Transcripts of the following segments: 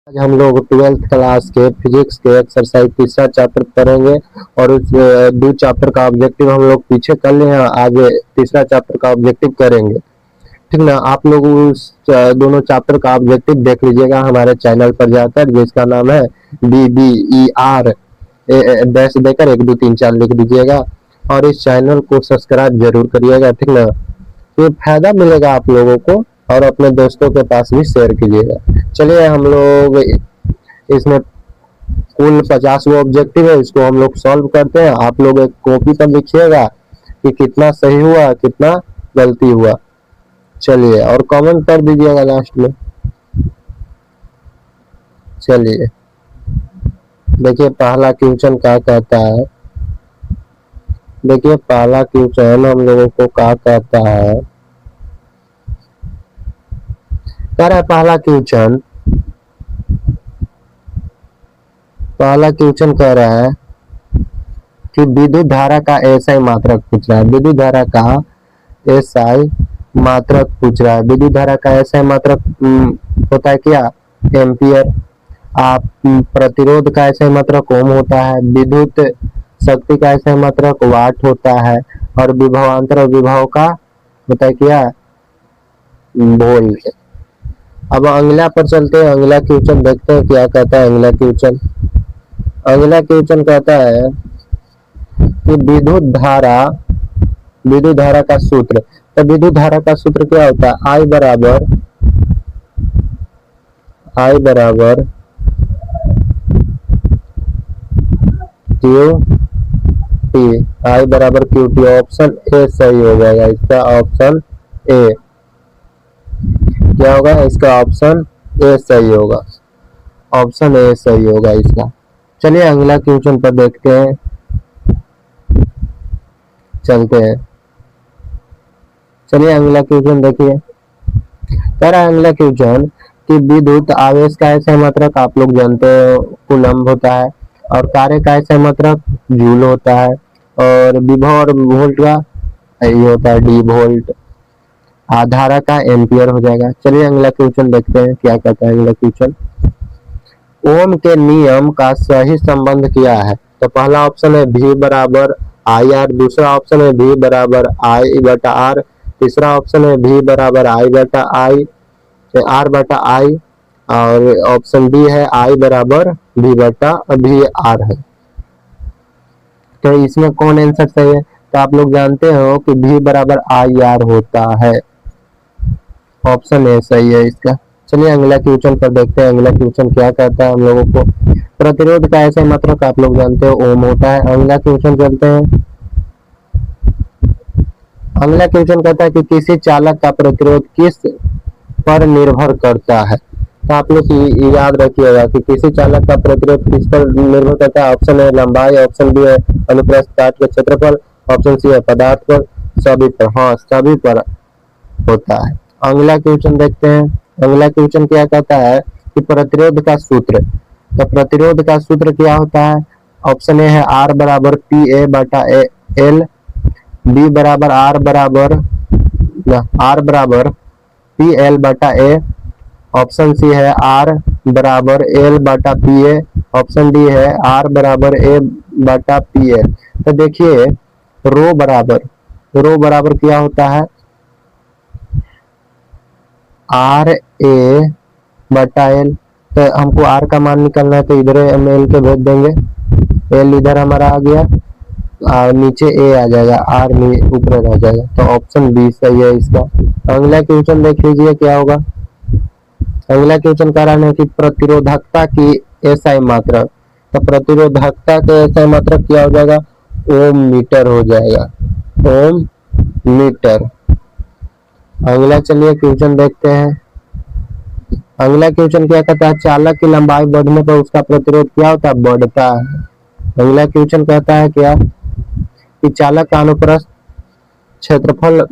आज हम लोग 12th क्लास के फिजिक्स के एक्सरसाइज तीसरा चैप्टर करेंगे और उस दो चैप्टर का ऑब्जेक्टिव हम लोग पीछे कर लिए हैं। आज तीसरा चैप्टर का ऑब्जेक्टिव करेंगे। ठीक ना, आप लोग उस दोनों चैप्टर का ऑब्जेक्टिव देख लीजिएगा हमारे चैनल पर जाकर, जिसका नाम है DBER डैश देकर 1 2 3 4 लिख दीजिएगा और इस चैनल को सब्सक्राइब जरूर करिएगा। ठीक ना, ये फायदा मिलेगा आप लोगों को और अपने दोस्तों के पास भी शेयर कीजिएगा। चलिए हम लोग इसमें कुल 50 वो ऑब्जेक्टिव है, इसको हम लोग सॉल्व करते हैं। आप लोग एक कॉपी पर लिखिएगा कि कितना सही हुआ कितना गलती हुआ। चलिए और कमेंट कर दीजिएगा लास्ट में। चलिए देखिए पहला क्वेश्चन क्या कहता है। देखिए पहला क्वेश्चन हम लोगों को क्या कहता है। कह रहा है पहला क्वेश्चन कह रहा है कि विद्युत धारा का एसआई मात्रक पूछ रहा है। विद्युत धारा का एसआई मात्रक पूछ रहा है। विद्युत धारा का एसआई मात्रक होता है क्या, एम्पियर। आप प्रतिरोध का एसआई मात्रक ओम होता है। विद्युत शक्ति का एसआई मात्रक वाट होता है और विभवांतर और विभव का होता है क्या, वोल्ट। अब अगला पर चलते हैं, अगला क्वेश्चन देखते हैं क्या कहता है। अगला क्वेश्चन कहता है कि विद्युत धारा का सूत्र। तो विद्युत धारा का सूत्र क्या होता है, I बराबर QT। ऑप्शन ए सही हो जाएगा इसका। ऑप्शन ए क्या होगा इसका, ऑप्शन ए सही होगा। ऑप्शन ए सही होगा इसका। चलिए अगला क्वेश्चन पर देखते हैं, चलते हैं। चलिए अगला क्वेश्चन देखिए। कह रहा है अगला क्वेश्चन कि विद्युत आवेश का एसआई मात्रक आप लोग जानते हो कूलम्ब होता है और कार्य का एसआई मात्रक जूल होता है और विभव और वोल्ट का ये होता है डी वोल्ट। धारा का एम्पियर हो जाएगा। चलिए अगला क्वेश्चन देखते हैं क्या कहता है अगला क्वेश्चन। ओम के नियम का सही संबंध क्या है। तो पहला ऑप्शन है V बराबर IR, दूसरा ऑप्शन है V बराबर I बटा R, तीसरा ऑप्शन है V बराबर I बटा I R बटा I और ऑप्शन डी है I बराबर V बटा VR है। तो इसमें कौन आंसर सही है। तो आप लोग जानते हो कि V बराबर IR होता है। ऑप्शन ए सही है इसका। चलिए अगला क्वेश्चन पर देखते हैं अगला क्वेश्चन क्या कहता है हम लोगों को। प्रतिरोध का एसआई मात्रक आप लोग जानते हो ओम होता है। अगला क्वेश्चन चलते हैं। अगला क्वेश्चन कहता है कि किसी चालक का प्रतिरोध किस पर निर्भर करता है। तो आप लोग याद रखिएगा कि किसी चालक का प्रतिरोध किस पर निर्भर करता है। ऑप्शन है लंबाई, ऑप्शन बी है अनुप्रस्थ काट का क्षेत्रफल, ऑप्शन सी है पदार्थ पर, सभी पर। हाँ सभी पर होता है। अगला क्वेश्चन देखते हैं। अगला क्वेश्चन क्या कहता है कि प्रतिरोध का सूत्र। तो प्रतिरोध का सूत्र क्या होता है। ऑप्शन ए है R बराबर PA बटा L, B बराबर R बराबर PL बटा A, ऑप्शन सी है R बराबर L बटा PA, ऑप्शन डी है R बराबर A बटा PL। तो देखिए रो बराबर क्या होता है, RA बटा L। तो हमको R का मान निकालना है तो इधर हम L के भेज देंगे। L इधर हमारा आ गया और नीचे A आ जाएगा, R ऊपर रह जाएगा। तो ऑप्शन बी सही है इसका। अगला क्वेश्चन देख लीजिए क्या होगा। अगला क्वेश्चन कह रहा है कि प्रतिरोधकता की एसआई मात्रक। तो प्रतिरोधकता के एसआई मात्रक क्या हो जाएगा, ओम मीटर हो जाएगा, ओम मीटर। अगला चलिए क्वेश्चन देखते हैं। अगला क्वेश्चन क्या कहता है, चालक की लंबाई बढ़ने पर उसका प्रतिरोध क्या होता है, बढ़ता है। अगला क्वेश्चन कहता है क्या कि चालक का अनुप्रस्थ क्षेत्रफल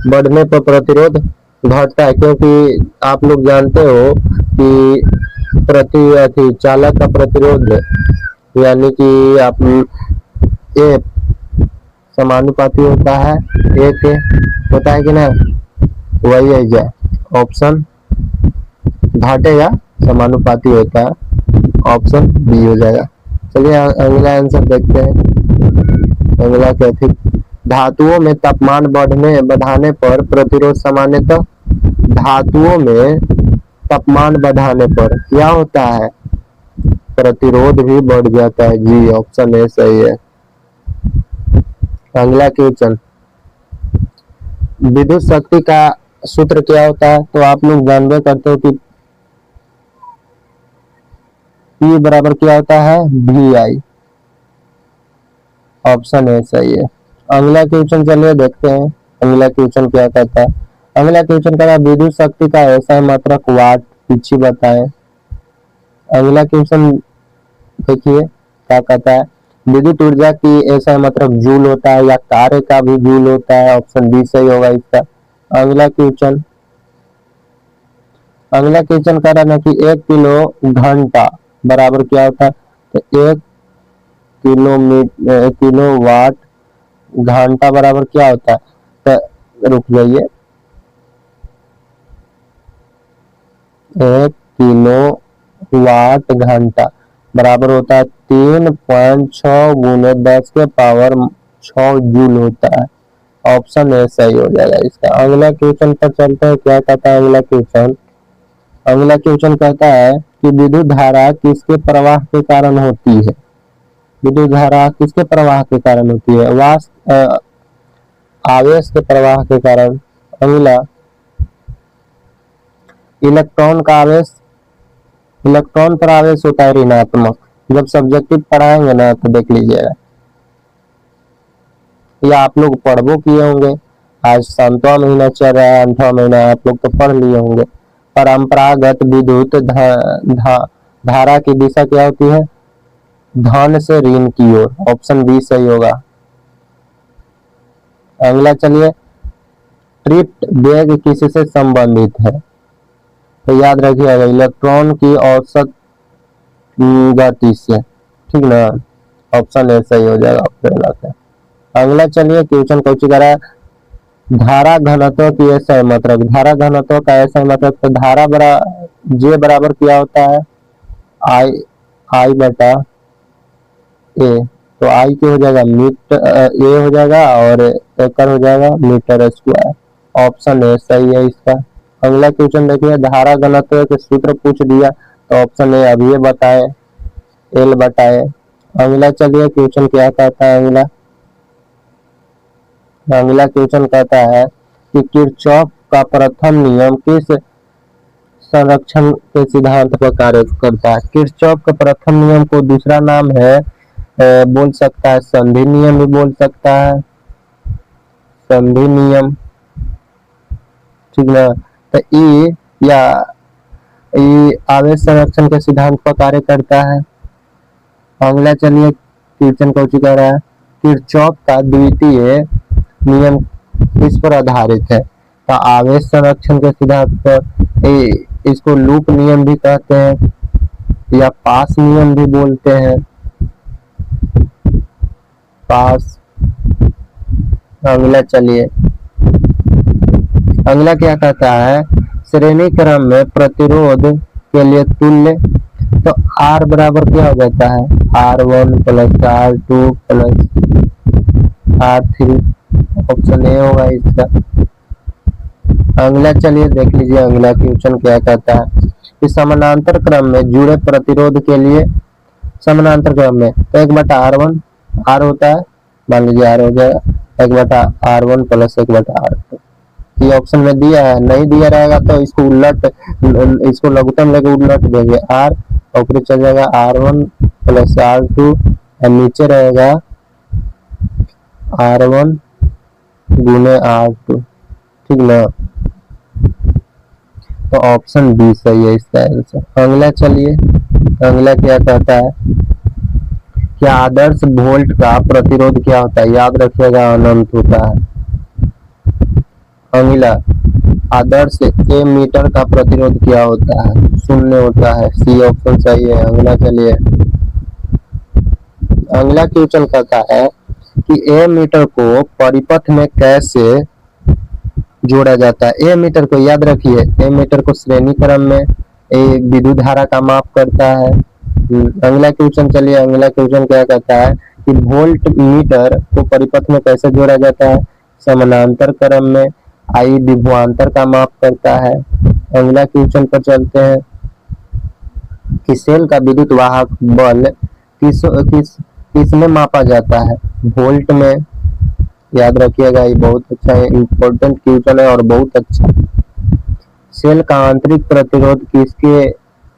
बढ़ने पर प्रतिरोध घटता है, क्योंकि आप लोग जानते हो कि चालक का प्रतिरोध यानी कि आप ए समानुपाती होता है, एक होता है कि ना, वही है ऑप्शन घटेगा समानुपाती होता है। ऑप्शन बी हो जाएगा। चलिए अगला आंसर देखते हैं। अगला क्या थी, धातुओं में तापमान बढ़ाने पर प्रतिरोध सामान्यतः, धातुओं में तापमान बढ़ाने पर क्या होता है, प्रतिरोध भी बढ़ जाता है। जी ऑप्शन ए सही है। अगला क्वेश्चन, विद्युत शक्ति का सूत्र क्या होता है, तो आप लोग जानते करते हो कि P बराबर क्या होता है, VI। ऑप्शन ए सही है। अगला क्वेश्चन चलिए देखते हैं अगला क्वेश्चन क्या कहता है। अगला क्वेश्चन कह रहा है विद्युत शक्ति का ऐसा मात्रक वाट पीछे बताएं। अगला क्वेश्चन देखिए क्या कहता है, विद्युत ऊर्जा की ऐसा मात्रक जूल होता है या कार्य का भी जूल होता है। ऑप्शन बी सही होगा इसका। अगला क्वेश्चन कह रहा है कि 1 किलो घंटा बराबर क्या होता है, तो 1 किलो वाट घंटा बराबर क्या होता है, तो रुक जाइए, 1 किलो वाट घंटा बराबर होता है 3.6 गुने 10 के पावर 6 जूल होता है। ऑप्शन ए सही हो जाएगा इसका। अगला क्वेश्चन पर चलते हैं, क्या कहता है अगला क्वेश्चन कहता है कि विद्युत धारा किसके प्रवाह के कारण होती है, विद्युत धारा किसके प्रवाह के कारण होती है, आवेश के प्रवाह के कारण। अगला इलेक्ट्रॉन का आवेश, इलेक्ट्रॉन पर आवेश होता है ऋणात्मक। जब सब्जेक्टिव पढ़ाएंगे ना तो देख लीजिएगा, या आप लोग पढ़बो किए होंगे, आज 7वां महीना चल रहा है, 8वां महीना आप लोग तो पढ़ लिए होंगे। परंपरागत विद्युत धारा की दिशा क्या होती है, धन से ऋण की ओर। ऑप्शन बी सही होगा। अगला चलिए, ट्रिप्ट वेग किससे संबंधित है, तो याद रखिएगा इलेक्ट्रॉन की औसत गति से, ठीक ना। ऑप्शन ए सही हो जाएगा। अगला चलिए क्वेश्चन क्वेश्चन करा धारा घनत्व की ऐसा मात्रक, धारा घनत्व का ऐसा मात्रक, तो धारा जे बराबर क्या होता है, आई बटा ए, तो आई क्या हो जाएगा, मीटर ए हो जाएगा और एकड़ हो जाएगा मीटर स्क्वायर। ऑप्शन ए सही है इसका। अगला क्वेश्चन देखिए, धारा घनत्व के सूत्र पूछ दिया, तो ऑप्शन ए अभी बताए, एल बताए। अगला चलिए क्वेश्चन क्या कहता है, अगला क्वेश्चन कहता है कि किरचॉफ का प्रथम नियम किस संरक्षण के सिद्धांत पर कार्य करता है। किरचॉफ का प्रथम नियम को दूसरा नाम है, बोल सकता है संधि नियम भी बोल सकता है, संधि नियम, ठीक ना। तो या आवेश संरक्षण के सिद्धांत पर कार्य करता है। अगला चलिए क्वेश्चन को कह रहा है किरचॉफ का द्वितीय नियम किस पर आधारित है, तो आवेश संरक्षण के सिद्धांत पर। इसको लूप नियम भी कहते हैं या पास नियम भी बोलते हैं, पास। अगला चलिए, अगला क्या कहता है, श्रेणी क्रम में प्रतिरोध के लिए तुल्य, तो R बराबर क्या हो जाता है, R1 plus R2 plus R3। Option A होगा इसका। अगला चलिए देख लीजिए अगला क्वेश्चन क्या कहता है कि समानांतर क्रम में जुड़े प्रतिरोध के लिए, समानांतर क्रम में तो 1/R1 R होता है, मान लीजिए R हो जाएगा 1/R1 प्लस 1/R2। ये ऑप्शन में दिया है, नहीं दिया रहेगा तो इसको उलट, इसको लघुत्तम लेके उलट देंगे, R और फिर चल जाएगा R1 प्लस R2 और नीचे रहेगा R1 गुने R2, ठीक ना। तो ऑप्शन बी सही है इसका आंसर। अगला चलिए, अगला क्या कहता है, क्या आदर्श वोल्ट का प्रतिरोध क्या होता है, याद रखिएगा अनंत होता है। अगला आदर्श मीटर का प्रतिरोध क्या होता है, शून्य होता है। सी ऑप्शन सही है। अगला चलिए, अगला क्वेश्चन कहता है कि ए मीटर को परिपथ में कैसे जोड़ा जाता है। ए मीटर को याद रखिए, ए मीटर को श्रेणी क्रम में एक विद्युत धारा का माप करता है। अगला क्वेश्चन चलिए, अगला क्वेश्चन क्या कहता है कि वोल्ट मीटर को परिपथ में कैसे जोड़ा जाता है? समानांतर क्रम में। आई विभवांतर का माप करता है। अगला क्वेश्चन पर चलते हैं कि सेल का विद्युत वाहक बल किस किस किस में मापा जाता है? वोल्ट में। याद रखिएगा, ये बहुत अच्छा है, इम्पोर्टेंट क्वेश्चन है और बहुत अच्छा। सेल का आंतरिक प्रतिरोध किसके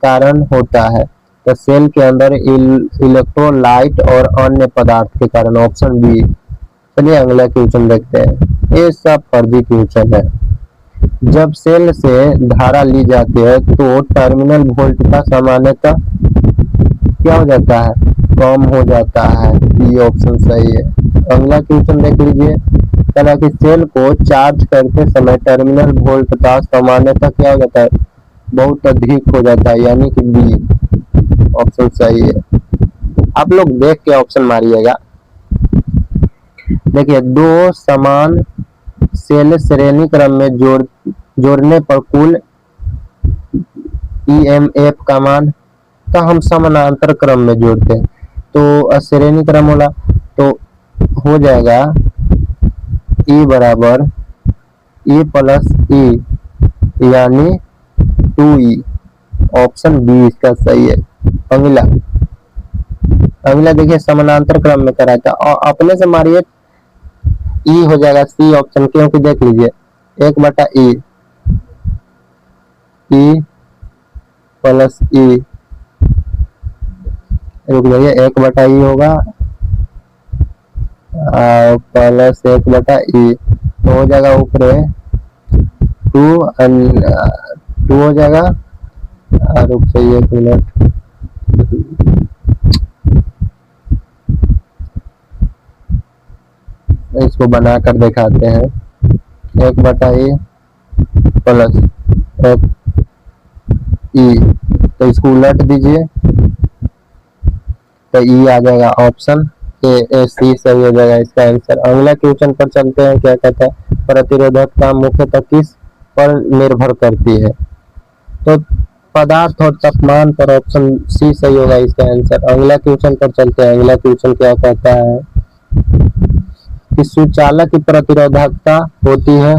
कारण होता है? तो सेल के अंदर इलेक्ट्रोलाइट और अन्य पदार्थ के कारण। Option B. चलिए अगला क्वेश्चन देखते हैं। ये सब फर्जी क्वेश्चन है। जब सेल से धारा ली जाती है तो टर्मिनल वोल्टता सामान्यतः क्या हो जाता है? कम हो जाता है। ये ऑप्शन सही है। अगला क्वेश्चन देख लीजिए, कहा कि सेल को चार्ज करते समय टर्मिनल वोल्टता सामान्यतः क्या हो जाता है? बहुत अधिक हो जाता है, यानी कि बी ऑप्शन सही है। आप लोग देख के ऑप्शन मारिएगा। देखिए, दो समान सेल श्रेणी क्रम में जोड़ने पर कुल ईएमएफ का मान का हम समानांतर क्रम में जोड़ते हैं तो श्रेणी क्रम होला तो हो जाएगा ई बराबर ई प्लस ई यानी 2E। ऑप्शन बी इसका सही है। अगला अगला देखिए, समानांतर क्रम में करा था और अपने से मारिए, ई हो जाएगा सी ऑप्शन, क्योंकि देख लीजिए 1/E ई प्लस ई, रुक जाइए, 1/E होगा प्लस 1/E तो हो जाएगा ऊपर 2 हो जाएगा। रुक जाइए 1 मिनट, इसको बनाकर दिखाते हैं। 1/E प्लस 1E, तो इसको उलट दीजिए तो ई आ जाएगा। ऑप्शन ए सी सही हो जाएगा इसका आंसर। अगला क्वेश्चन पर चलते हैं। क्या कहता है? प्रतिरोधकता मुख्यतः किस पर निर्भर करती है? तो पदार्थ और तापमान पर। ऑप्शन सी सही होगा इसका आंसर। अगला क्वेश्चन पर चलते हैं। अगला क्वेश्चन क्या कहता है कि सुचालक की प्रतिरोधकता होती है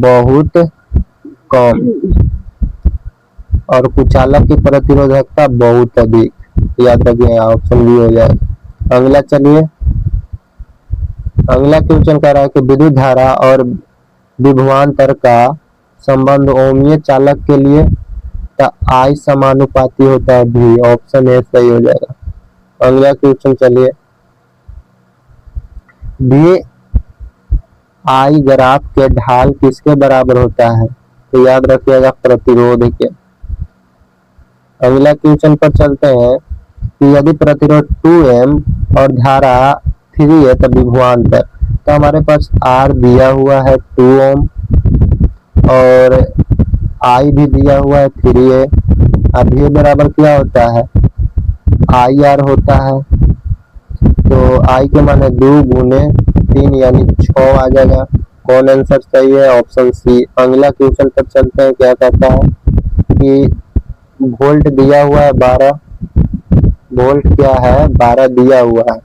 बहुत कम और कुचालक की प्रतिरोधकता बहुत अधिक। याद रखिएगा, ऑप्शन बी हो जाए। अगला चलिए, अगला क्वेश्चन कह रहा है कि विद्युत धारा और विभवांतर का संबंध ओमीय चालक के लिए आई समानुपाती होता है भी। ऑप्शन ए सही हो जाएगा। अगला क्वेश्चन चलिए, भी आई ग्राफ के ढाल किसके बराबर होता है? तो याद रखिएगा प्रतिरोध के। अगला क्वेश्चन पर चलते हैं कि यदि प्रतिरोध 2M और धारा 3 है तब विभवांतर। तो हमारे पास R दिया हुआ है 2 ओम और I भी दिया हुआ है 3 है। अब ये बराबर क्या होता है? IR होता है। तो I के माने 2 गुने 3 यानी 6 आ जाएगा। कौन आंसर सही है? Option C. अगला क्वेश्चन पर चलते हैं। क्या कहता है कि वोल्ट दिया हुआ है 12, वोल्ट क्या है 12 दिया हुआ है,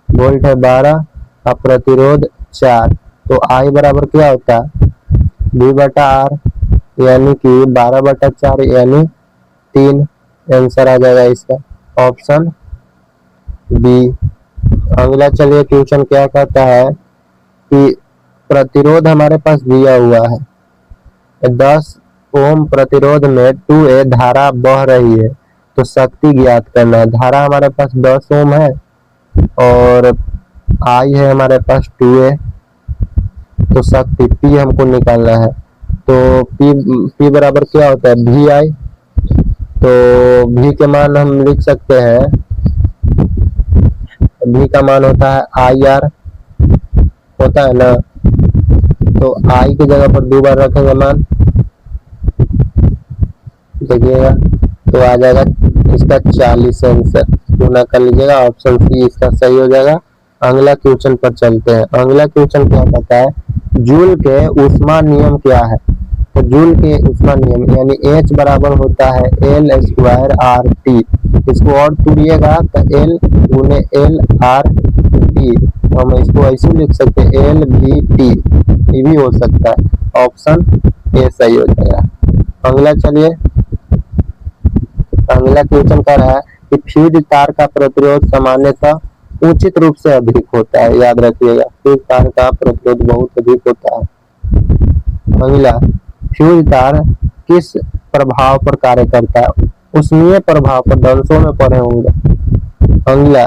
वोल्ट है 12 और प्रतिरोध 4, तो आई बराबर क्या होता है? V/R यानी कि 12/4 यानी 3। आंसर आ जाएगा इसका ऑप्शन बी। अगला चलिए क्वेश्चन क्या कहता है कि प्रतिरोध हमारे पास दिया हुआ है 10 ओम प्रतिरोध में 2A धारा बह रही है तो शक्ति ज्ञात करना है। धारा हमारे पास 10 ओम है और आई है हमारे पास 2A, तो शक्ति P हमको निकालना है। तो P बराबर क्या होता है? VI। तो V के मान हम लिख सकते हैं, V का मान होता है IR होता है ना, तो I की जगह पर 2 बार रखेंगे मान, देखिएगा तो आ जाएगा इसका 40 आंसर। गुना कर लीजिएगा, ऑप्शन सी इसका सही हो जाएगा। अगला क्वेश्चन पर चलते हैं। अगला क्वेश्चन क्या कहता है? जूल के ऊष्मा नियम क्या है? तो जूल के उसका नियम यानी H बराबर होता है L स्क्वायर आर टी। इसको और तोड़िएगा तो L गुने L आर टी, तो हम इसको ऐसे लिख सकते हैं एल भी टी, ये भी हो सकता है। ऑप्शन ए सही हो जाएगा। अगला चलिए, अगला क्वेश्चन कर रहा है कि फ्यूज तार का प्रतिरोध सामान्यतः उचित रूप से अधिक होता है। याद रखिएगा, फ्यूज तार का प्रतिरोध बहुत अधिक होता है। अगला, फ्यूज तार किस प्रभाव पर कार्य करता है? उष्मीय प्रभाव पर, दर्शों में पढ़े होंगे। अगला,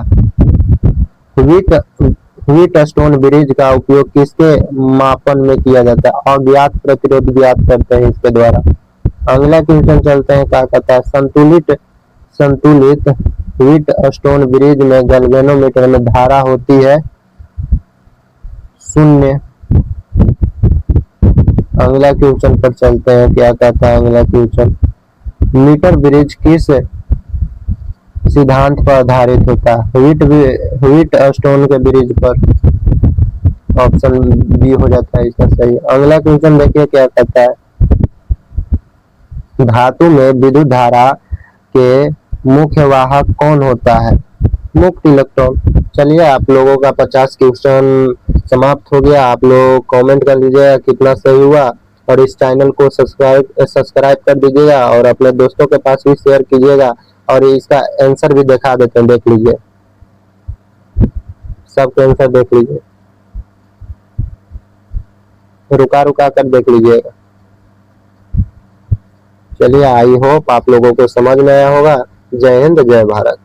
व्हीट स्टोन ब्रिज का उपयोग किसके मापन में किया जाता है? अज्ञात प्रतिरोध ज्ञात करते हैं इसके द्वारा। अगला क्वेश्चन चलते हैं, क्या कहता है? संतुलित व्हीट स्टोन ब्रिज में गैल्वेनोमीटर में धारा होती है 0। अगला क्वेश्चन पर चलते हैं, क्या कहता है अगला क्वेश्चन? मीटर ब्रिज किस सिद्धांत पर आधारित होता है? व्हीट स्टोन के ब्रिज पर। ऑप्शन बी हो जाता है इसका सही। अगला क्वेश्चन देखिए क्या कहता है? धातु में विद्युत धारा के मुख्य वाहक कौन होता है? मुक्त इलेक्ट्रॉन। चलिए, आप लोगों का 50 क्वेश्चन समाप्त हो गया। आप लोग कमेंट कर दीजिएगा कितना सही हुआ, और इस चैनल को सब्सक्राइब कर दीजिएगा और अपने दोस्तों के पास भी शेयर कीजिएगा। और इसका आंसर भी दिखा देते हैं, देख लीजिए, सबके आंसर देख लीजिए, रुका रुका कर देख लीजिएगा। चलिए, आई होप आप लोगों को समझ में आया होगा। जय हिंद, जय भारत।